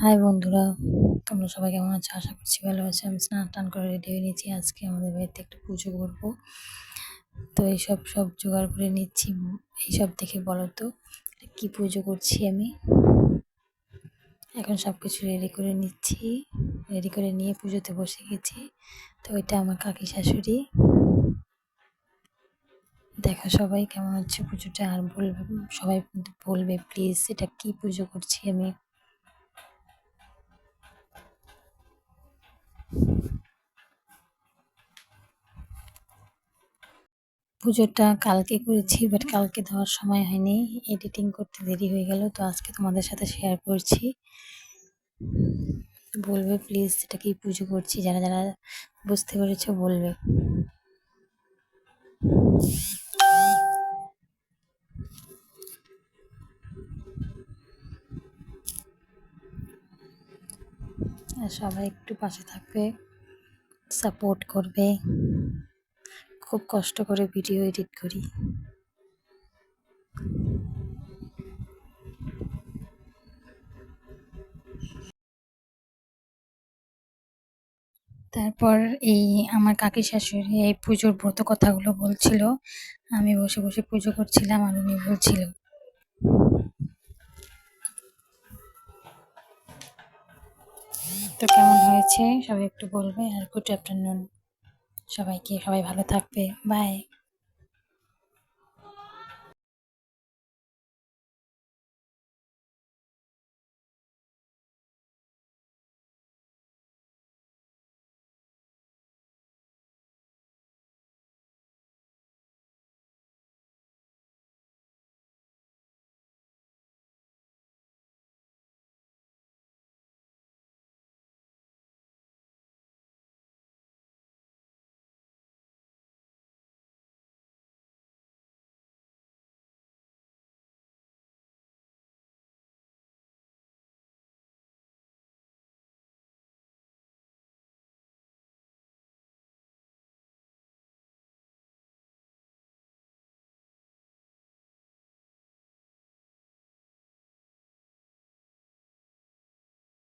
High বন্ধুরা, তোমরা সবাই কেমন আছো? আশা করছি ভালো আছো। আমি স্নান টান করে রেডি হয়ে নিয়েছি। আজকে আমাদের বাড়িতে একটু পুজো করবো, তো এইসব সব জোগাড় করে নিচ্ছি। এইসব দেখে বলো তো কি পুজো করছি আমি। এখন সব কিছু রেডি করে নিচ্ছি, রেডি করে নিয়ে পুজোতে বসে গেছি। তো এটা আমার কাকি শাশুড়ি। দেখো সবাই কেমন হচ্ছে পুজোটা, আর বলবে সবাই বলবে প্লিজ এটা কি পুজো করছি আমি। পুজোটা কালকে করেছি, বাট কালকে দেওয়ার সময় হয়নি, এডিটিং করতে দেরি হয়ে গেল। তো আজকে তোমাদের সাথে শেয়ার করছি। বলবে প্লিজ এটা কি পুজো করছি, যারা যারা বুঝতে পেরেছো বলবে। আর সবাই একটু পাশে থাকবে, সাপোর্ট করবে। খুব কষ্ট করে ভিডিও এডিট করি। তারপর এই আমার কাকি শাশুড়ি এই পুজোর ব্রত কথাগুলো বলছিল, আমি বসে বসে পুজো করছিলাম আর উনি বলছিল। তো কেমন হয়েছে সবাই একটু বলবে। আর গুড আফটারনুন সবাইকে, সবাই ভালো থাকবে, বাই।